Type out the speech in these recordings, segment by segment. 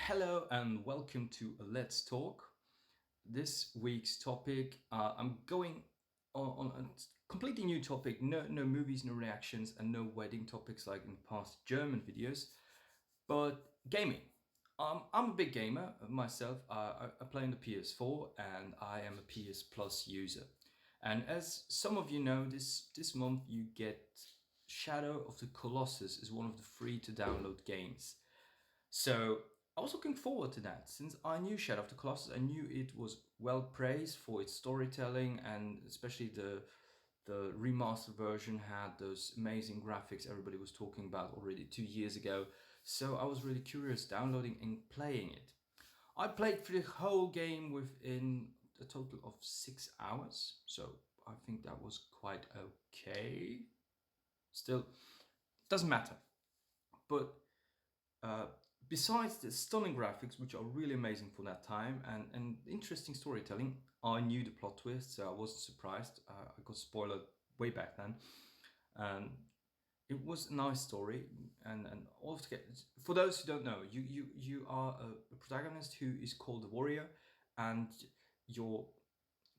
Hello and welcome to Let's Talk. This week's topic, I'm going on a completely new topic. No movies, no reactions, and no wedding topics like in past German videos. But gaming. I'm a big gamer myself. I play on the PS4 and I am a PS Plus user. And as some of you know, this month you get Shadow of the Colossus as one of the free to download games. So I was looking forward to that since I knew Shadow of the Colossus. I knew it was well praised for its storytelling, and especially the remastered version had those amazing graphics everybody was talking about already 2 years ago. So I was really curious downloading and playing it. I played through the whole game within a total of 6 hours. So I think that was quite okay. Still, doesn't matter. But uh, besides the stunning graphics, which are really amazing for that time, and interesting storytelling, I knew the plot twist, so I wasn't surprised. I got spoiled way back then. And it was a nice story, and altogether, for those who don't know, you are a protagonist who is called the warrior, and your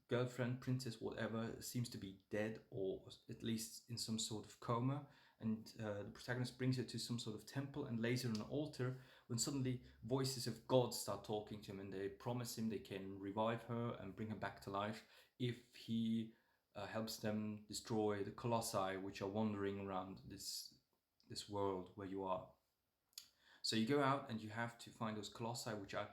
girlfriend, princess, whatever, seems to be dead or at least in some sort of coma. And the protagonist brings her to some sort of temple and lays her on an altar when suddenly voices of God start talking to him and they promise him they can revive her and bring her back to life if he helps them destroy the colossi which are wandering around this world where you are. So you go out and you have to find those colossi, which are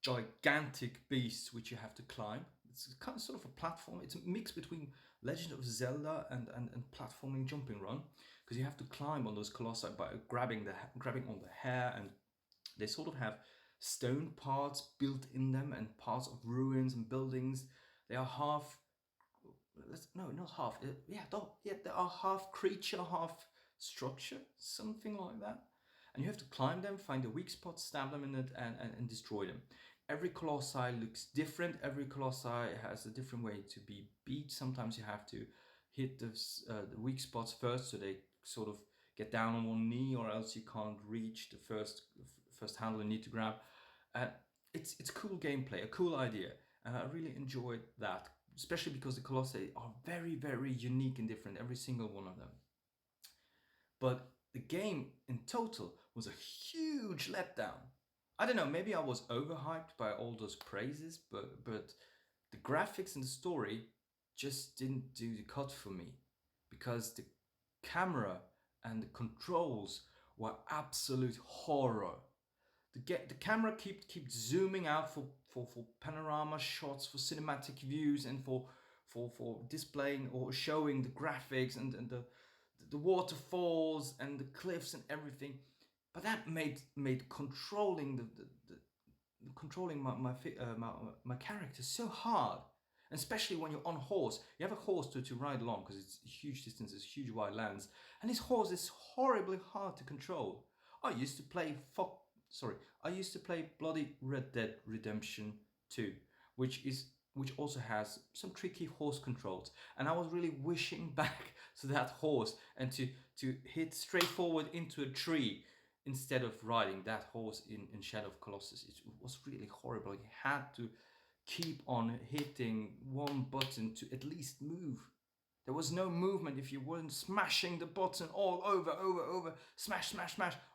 gigantic beasts which you have to climb. It's kind of sort of a platform. It's a mix between Legend of Zelda and platforming jumping run, because you have to climb on those colossi by grabbing on the hair, and they sort of have stone parts built in them and parts of ruins and buildings. They are half, no, not half. Yeah, they are half creature, half structure, something like that. And you have to climb them, find the weak spots, stab them in it, and destroy them. Every colossi looks different. Every colossi has a different way to be beat. Sometimes you have to hit the weak spots first, so they sort of get down on one knee, or else you can't reach the first handle you need to grab. Uh, it's cool gameplay, a cool idea, and I really enjoyed that, especially because the colossi are very unique and different, every single one of them. But the game in total was a huge letdown. I don't know, maybe I was overhyped by all those praises, but the graphics and the story just didn't do the cut for me, because the camera and the controls were absolute horror. The camera keep zooming out for panorama shots, for cinematic views, and for displaying or showing the graphics and the waterfalls and the cliffs and everything. But that made controlling controlling my character so hard. And especially when you're on horse, you have a horse to ride along, because it's huge distances, huge wide lands, and this horse is horribly hard to control. I used to play I used to play bloody Red Dead Redemption 2, which also has some tricky horse controls, and I was really wishing back to that horse and to hit straight forward into a tree instead of riding that horse in Shadow of Colossus. It was really horrible. You had to keep on hitting one button to at least move. There was no movement if you weren't smashing the button all over, smash,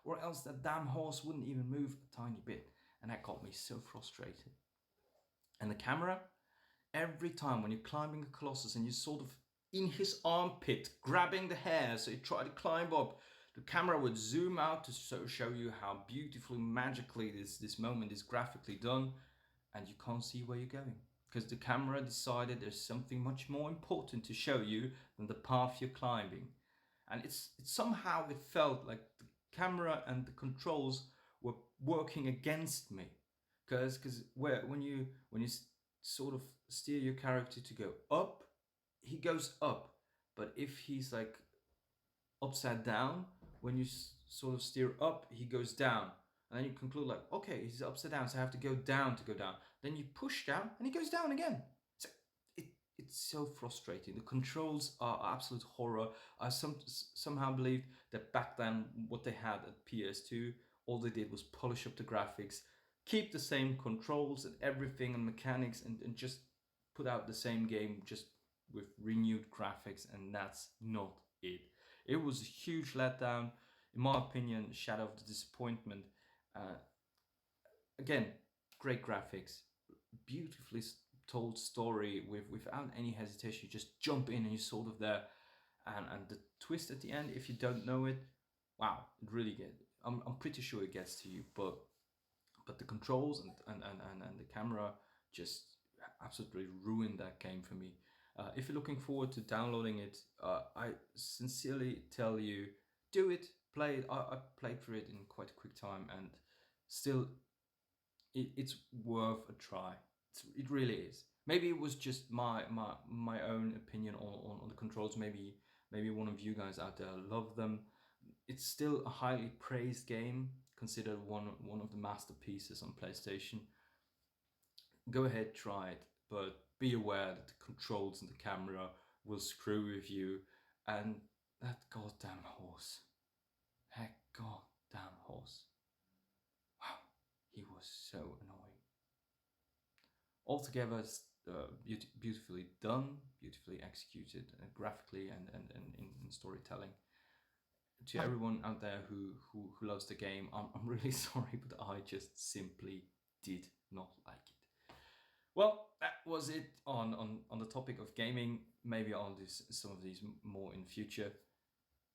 or else that damn horse wouldn't even move a tiny bit. And that got me so frustrated. And the camera, every time when you're climbing a Colossus and you're sort of in his armpit, grabbing the hair, so you try to climb up, the camera would zoom out to show you how beautifully, magically this moment is graphically done, and you can't see where you're going. Because the camera decided there's something much more important to show you than the path you're climbing. And it's somehow it felt like the camera and the controls were working against me. Because when you sort of steer your character to go up, he goes up. But if he's like upside down, when you sort of steer up, he goes down. And then you conclude like, okay, he's upside down, so I have to go down to go down. Then you push down and he goes down again. So it's so frustrating. The controls are absolute horror. I somehow believed that back then what they had at PS2, all they did was polish up the graphics, keep the same controls and everything and mechanics, and just put out the same game just with renewed graphics, and that's not it. It was a huge letdown, in my opinion, shadow of the disappointment. Uh, Again, great graphics, beautifully told story without any hesitation. You just jump in and you're sort of there, and the twist at the end, if you don't know it, wow, it really gets. I'm pretty sure it gets to you, but the controls and the camera just absolutely ruined that game for me. If you're looking forward to downloading it, I sincerely tell you, do it, play it. I played through it in quite a quick time, and still, it's worth a try. It really is. Maybe it was just my own opinion on the controls. Maybe one of you guys out there love them. It's still a highly praised game, considered one of the masterpieces on PlayStation. Go ahead, try it, but be aware that the controls and the camera will screw with you. And that goddamn horse, heck, goddamn horse. Wow, he was so annoying. Altogether, it's beautifully done, beautifully executed, graphically and in storytelling. To everyone out there who loves the game, I'm really sorry, but I just simply did not like it. Well, that was it on the topic of gaming. Maybe I'll do some of these more in future.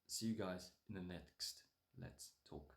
See you guys in the next Let's Talk.